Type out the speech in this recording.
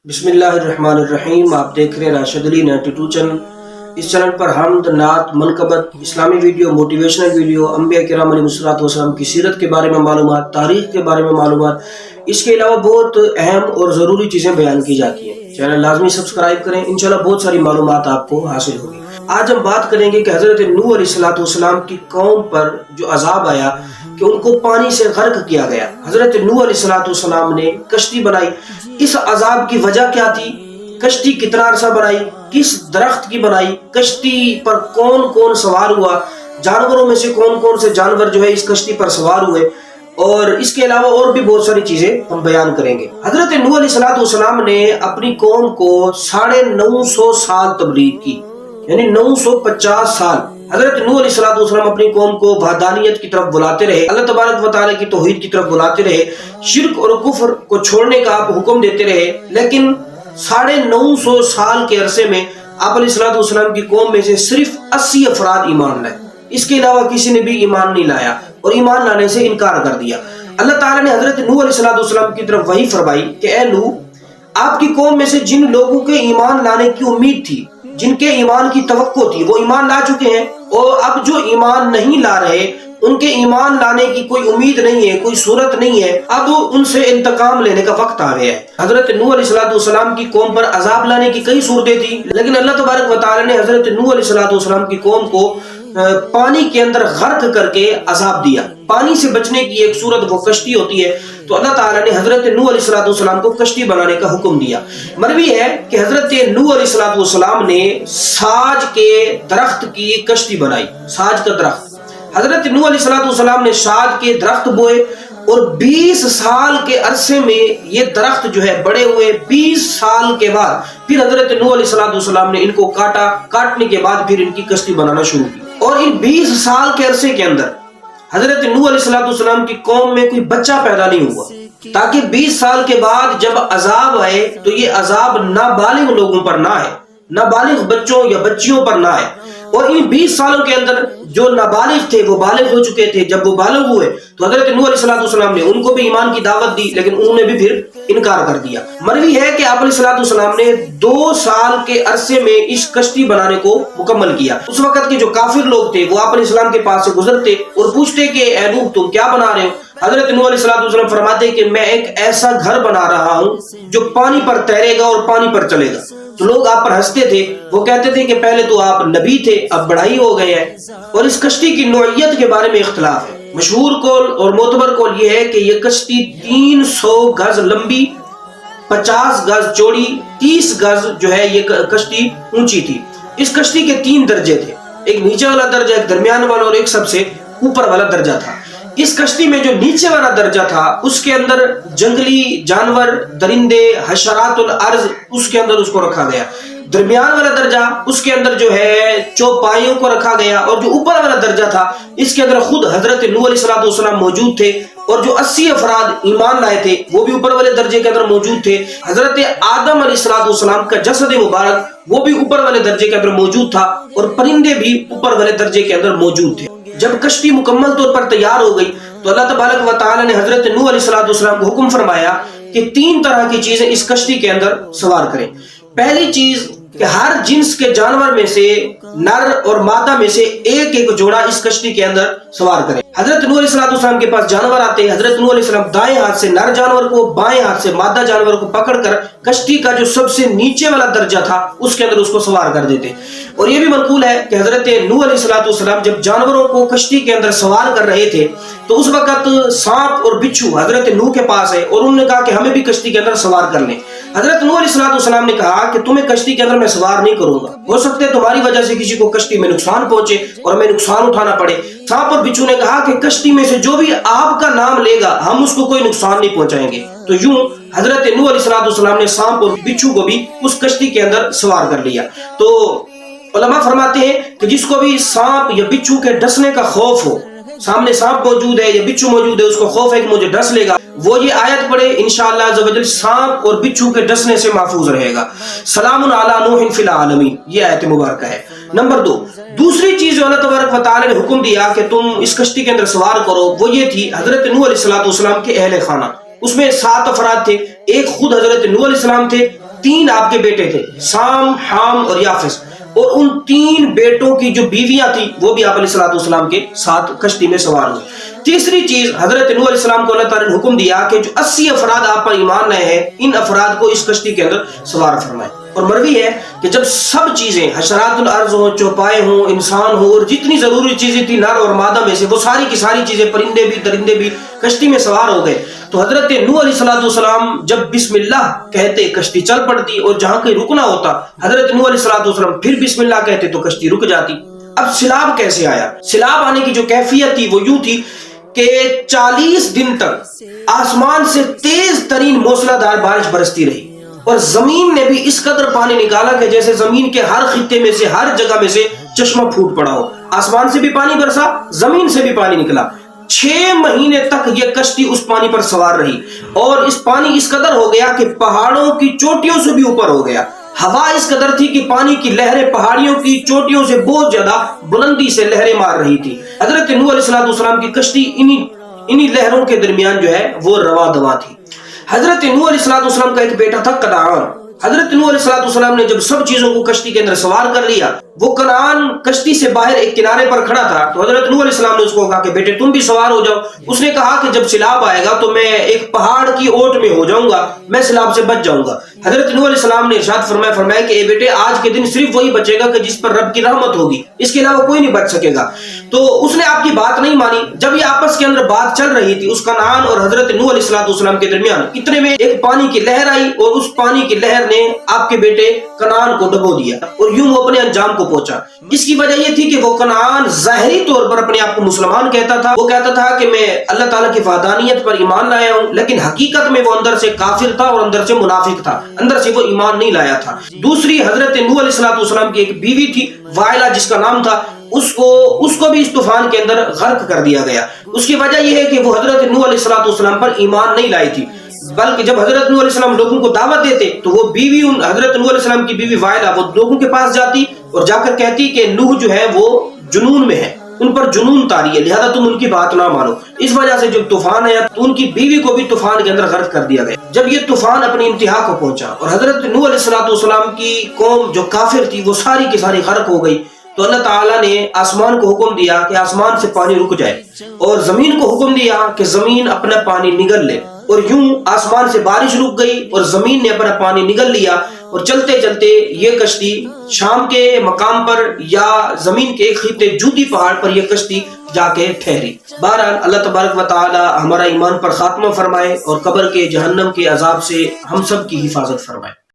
بسم اللہ الرحمن الرحیم۔ آپ دیکھ رہے ہیں راشد علی 92 چینل۔ اس چینل پر حمد، نعت، منقبت، اسلامی ویڈیو، موٹیویشنل ویڈیو، انبیاء کرام علیہ الصلوۃ والسلام کی سیرت کے بارے میں معلومات، تاریخ کے بارے میں معلومات، اس کے علاوہ بہت اہم اور ضروری چیزیں بیان کی جاتی ہیں۔ چینل لازمی سبسکرائب کریں، انشاءاللہ بہت ساری معلومات آپ کو حاصل ہوگی۔ آج ہم بات کریں گے کہ حضرت نوح علیہ الصلوۃ والسلام کی قوم پر جو عذاب آیا کہ ان کو پانی سے غرق کیا گیا۔ حضرت نوح علیہ الصلوۃ والسلام نے کشتی بنائی۔ اس عذاب کی وجہ کیا تھی؟ کشتی کتنا عرصہ بنائی، کس درخت کی بنائی، کشتی پر کون کون سوار ہوا، جانوروں میں سے کون کون سے جانور جو ہے اس کشتی پر سوار ہوئے، اور اس کے علاوہ اور بھی بہت ساری چیزیں ہم بیان کریں گے۔ حضرت نوح علیہ الصلوۃ والسلام نے اپنی قوم کو 950 سال تبلیغ کی، یعنی 950 سال حضرت نوح علیہ الصلوۃ والسلام اپنی قوم کو وحدانیت کی طرف بلاتے رہے، اللہ تبارک و تعالیٰ کی توحید کی طرف بلاتے رہے، شرک اور کفر کو چھوڑنے کا آپ حکم دیتے رہے۔ لیکن 950 سال کے عرصے میں آپ علیہ الصلوۃ والسلام کی قوم میں سے صرف 80 افراد ایمان لائے، اس کے علاوہ کسی نے بھی ایمان نہیں لایا اور ایمان لانے سے انکار کر دیا۔ اللہ تعالیٰ نے حضرت نوح علیہ الصلوۃ والسلام کی طرف وحی فرمائی کہ اے نوح، آپ کی قوم میں سے جن لوگوں کے ایمان لانے کی امید تھی، جن کے ایمان کی توقع تھی، وہ ایمان لا چکے ہیں، اور اب جو ایمان نہیں لا رہے ان کے ایمان لانے کی کوئی امید نہیں ہے، کوئی صورت نہیں ہے، اب ان سے انتقام لینے کا وقت آ گیا ہے۔ حضرت نوح علیہ الصلوۃ والسلام کی قوم پر عذاب لانے کی کئی صورتیں تھیں، لیکن اللہ تبارک و تعالی نے حضرت نوح علیہ الصلوۃ والسلام کی قوم کو پانی کے اندر غرق کر کے عذاب دیا۔ پانی سے بچنے کی ایک صورت وہ کشتی ہوتی ہے، تو اللہ تعالیٰ نے حضرت نوح علیہ الصلوۃ والسلام کو کشتی بنانے کا حکم دیا۔ مروی ہے کہ حضرت نوح علیہ الصلوۃ والسلام نے ساج کے درخت کی کشتی بنائی۔ ساج کا درخت، حضرت نوح علیہ الصلوۃ والسلام نے ساج کے درخت بوئے، اور 20 سال کے عرصے میں یہ درخت جو ہے بڑے ہوئے۔ 20 سال کے بعد پھر حضرت نوح علیہ الصلوۃ والسلام نے ان کو کاٹا، کاٹنے کے بعد پھر ان کی کشتی بنانا شروع کی۔ اور ان 20 سال کے عرصے کے اندر حضرت نوح علیہ الصلوۃ والسلام کی قوم میں کوئی بچہ پیدا نہیں ہوا، تاکہ 20 سال کے بعد جب عذاب آئے تو یہ عذاب نابالغ لوگوں پر نہ آئے، نابالغ بچوں یا بچیوں پر نہ آئے۔ اور ان 20 سالوں کے اندر جو نابالغ تھے وہ بالغ ہو چکے تھے۔ جب وہ بالغ ہوئے تو حضرت نوح علیہ الصلوۃ والسلام نے ان کو بھی ایمان کی دعوت دی، لیکن انہوں نے بھی پھر انکار کر دیا۔ مروی ہے کہ آپ علیہ الصلوۃ والسلام نے 2 سال کے عرصے میں اس کشتی بنانے کو مکمل کیا۔ اس وقت کے جو کافر لوگ تھے وہ آپ علیہ السلام کے پاس سے گزرتے اور پوچھتے کہ اے نوح، تم کیا بنا رہے ہو؟ حضرت نوح علیہ الصلوۃ والسلام فرماتے کہ میں ایک ایسا گھر بنا رہا ہوں جو پانی پر تیرے گا اور پانی پر چلے گا۔ تو لوگ آپ پر ہنستے تھے، وہ کہتے تھے کہ پہلے تو آپ نبی تھے، اب بڑھائی ہو گئے ہیں۔ اور اس کشتی کی نوعیت کے بارے میں اختلاف ہے۔ مشہور قول اور معتبر قول یہ ہے کہ یہ کشتی 300 گز لمبی، 50 گز چوڑی، 30 گز جو ہے یہ کشتی اونچی تھی۔ اس کشتی کے 3 درجے تھے، ایک نیچے والا درجہ، ایک درمیان والا اور ایک سب سے اوپر والا درجہ تھا۔ اس کشتی میں جو نیچے والا درجہ تھا اس کے اندر جنگلی جانور، درندے، حشرات الارض، اس کے اندر اس کو رکھا گیا۔ درمیان والا درجہ اس کے اندر جو ہے چوپائیوں کو رکھا گیا، اور جو اوپر والا درجہ تھا اس کے اندر خود حضرت نوح علیہ الصلوۃ والسلام موجود تھے، اور جو 80 افراد ایمان لائے تھے وہ بھی اوپر والے درجے کے اندر موجود تھے۔ حضرت آدم علیہ الصلوۃ والسلام کا جسد مبارک وہ بھی اوپر والے درجے کے اندر موجود تھا، اور پرندے بھی اوپر والے درجے کے اندر موجود تھے۔ جب کشتی مکمل طور پر تیار ہو گئی تو اللہ تبارک و تعالی نے حضرت نوح علیہ الصلوۃ والسلام کو حکم فرمایا کہ 3 طرح کی چیزیں اس کشتی کے اندر سوار کریں۔ پہلی چیز کہ ہر جنس کے جانور میں سے، نر اور مادہ میں سے ایک ایک جوڑا اس کشتی کے اندر سوار کریں۔ حضرت نوح علیہ الصلوۃ والسلام کے پاس جانور آتے، حضرت نوح علیہ السلام دائیں ہاتھ سے نر جانور کو، بائیں ہاتھ سے مادہ جانور کو پکڑ کر کشتی کا جو سب سے نیچے والا درجہ تھا اس کے اندر اس کو سوار کر دیتے۔ اور یہ بھی منقول ہے کہ حضرت نوح علیہ الصلوۃ والسلام جب جانوروں کو کشتی کے اندر سوار کر رہے تھے تو اس وقت سانپ اور بچھو حضرت نوح کے پاس ہے، اور انہوں نے کہا کہ ہمیں بھی کشتی کے اندر سوار کر لیں۔ حضرت نوح علیہ الصلوۃ والسلام نے کہا کہ تمہیں کشتی کے اندر میں سوار نہیں کروں گا، ہو سکتا ہے تمہاری وجہ سے کسی کو کشتی میں نقصان پہنچے اور ہمیں نقصان اٹھانا پڑے۔ سانپ اور بچھو نے کہا کہ کشتی میں سے جو بھی آپ کا نام لے گا ہم اس کو کوئی نقصان نہیں پہنچائیں گے۔ تو یوں حضرت نوح علیہ الصلوۃ والسلام نے سانپ اور بچھو کو بھی اس کشتی کے اندر سوار کر لیا۔ تو علماء فرماتے ہیں کہ جس کو بھی سانپ یا بچھو کے ڈسنے کا خوف ہو، سامنے سانپ موجود ہے یا بچھو موجود ہے، اس کو خوف ہے کہ مجھے ڈس لے گا، وہ یہ آیت پڑھے، انشاءاللہ عز و جل سانپ اور بچھو کے ڈسنے سے محفوظ رہے گا۔ سلام علی نوح فی العالمین، یہ آیت مبارکہ ہے۔ نمبر 2، دوسری چیز جو اللہ تبارک و تعالی نے حکم دیا کہ تم اس کشتی کے اندر سوار کرو، وہ یہ تھی حضرت نوح علیہ الصلوۃ والسلام کے اہل خانہ۔ اس میں 7 افراد تھے، ایک خود حضرت نوح علیہ السلام تھے، 3 آپ کے بیٹے تھے، سام، حام اور یافس، اور ان 3 بیٹوں کی جو بیویاں تھیں وہ بھی آپ علیہ السلام کے ساتھ کشتی میں سوار ہوئے۔ تیسری چیز، حضرت نوح علیہ السلام کو اللہ تعالیٰ نے حکم دیا کہ جو 80 افراد آپ پر ایمان لائے ہیں ان افراد کو اس کشتی کے اندر سوار فرمائے۔ اور مروی ہے کہ جب سب چیزیں، حشرات الارض ہوں، چوپائے ہوں، انسان ہو، اور جتنی ضروری چیزیں تھیں نر اور مادہ میں سے، وہ ساری کی ساری چیزیں، پرندے بھی درندے بھی کشتی میں سوار ہو گئے، تو حضرت نوح علیہ السلام جب بسم اللہ کہتے کشتی چل پڑتی، اور جہاں کہیں رکنا ہوتا حضرت نوح علیہ السلام پھر بسم اللہ کہتے تو کشتی رک جاتی۔ اب سیلاب کیسے آیا؟ سیلاب آنے کی جو کیفیت تھی وہ یوں تھی کہ 40 دن تک آسمان سے تیز ترین موسلادھار بارش برستی رہی، اور زمین نے بھی اس قدر پانی نکالا کہ جیسے زمین کے ہر خطے میں سے، ہر جگہ میں سے چشمہ پھوٹ پڑا ہو۔ آسمان سے بھی پانی برسا، زمین سے بھی پانی نکلا۔ 6 مہینے تک یہ کشتی اس پانی پر سوار رہی، اور اس پانی اس قدر ہو گیا کہ پہاڑوں کی چوٹیوں سے بھی اوپر ہو گیا۔ ہوا اس قدر تھی کہ پانی کی لہریں پہاڑیوں کی چوٹیوں سے بہت زیادہ بلندی سے لہریں مار رہی تھی۔ حضرت نوح علیہ السلام کی کشتی انہی لہروں کے درمیان جو ہے وہ رواں دواں تھی۔ حضرت نوح علیہ السلام کا ایک بیٹا تھا کنعان۔ حضرت نوح علیہ السلام نے جب سب چیزوں کو کشتی کے اندر سوار کر لیا، وہ کنعان کشتی سے باہر ایک کنارے پر کھڑا تھا، تو حضرت نوح علیہ السلام نے اس کو کہا کہ بیٹے تم بھی سوار ہو جاؤ۔ اس نے کہا کہ جب سیلاب آئے گا تو میں ایک پہاڑ کی اوٹ میں ہو جاؤں گا، میں سیلاب سے بچ جاؤں گا۔ حضرت نوح علیہ السلام نے ارشاد فرمایا کہ اے بیٹے آج کے دن صرف وہی بچے گا کہ جس پر رب کی رحمت ہوگی، اس کے علاوہ کوئی نہیں بچ سکے گا۔ تو اس نے آپ کی بات نہیں مانی۔ جب یہ آپس کے اندر بات چل رہی تھی، اس کنعان اور حضرت نوح علیہ السلام کے درمیان، اتنے میں ایک پانی کی لہر آئی، اور اس پانی کی لہر نے آپ کے بیٹے کنعان کو ڈبو دیا، اور یوں وہ اپنے انجام کو پہنچا۔ اس کی وجہ یہ تھی کہ وہ کنعان ظاہری طور پر اپنے آپ کو مسلمان کہتا تھا، وہ کہتا تھا کہ میں اللہ تعالیٰ کی وحدانیت پر ایمان لایا ہوں، لیکن حقیقت میں وہ اندر سے کافر تھا اور اندر سے منافق تھا، اندر سے وہ ایمان نہیں لایا تھا۔ دوسری حضرت نوح علیہ السلام کی ایک بیوی تھی وائلہ جس کا نام تھا، اس کو بھی اس طوفان کے اندر غرق کر دیا گیا۔ اس کی وجہ یہ ہے کہ وہ حضرت نوح علیہ السلام پر ایمان نہیں لائی تھی، بلکہ جب حضرت نوح علیہ السلام لوگوں کو دعوت دیتے تو وہ بیوی، حضرت نوح علیہ السلام کی بیوی وائلہ، وہ لوگوں کے پاس جاتی اور جا کر کہتی کہ نوح جو ہے وہ جنون میں ہے، ان پر جنون طاری ہے، لہذا تم ان کی بات نہ مانو۔ اس وجہ سے جب طوفان آیا تو ان کی بیوی کو بھی طوفان کے اندر غرق کر دیا گیا۔ جب یہ طوفان اپنی انتہا کو پہنچا اور حضرت نوح علیہ السلام کی قوم جو کافر تھی وہ ساری کی ساری غرق ہو گئی، تو اللہ تعالیٰ نے آسمان کو حکم دیا کہ آسمان سے پانی رک جائے، اور زمین کو حکم دیا کہ زمین اپنا پانی نگل لے، اور یوں آسمان سے بارش رک گئی اور زمین نے اپنا پانی نگل لیا، اور چلتے چلتے یہ کشتی شام کے مقام پر یا زمین کے ایک خطے جوتی پہاڑ پر یہ کشتی جا کے ٹھہری۔ بہرحال اللہ تبارک و تعالی ہمارا ایمان پر خاتمہ فرمائے اور قبر کے جہنم کے عذاب سے ہم سب کی حفاظت فرمائے۔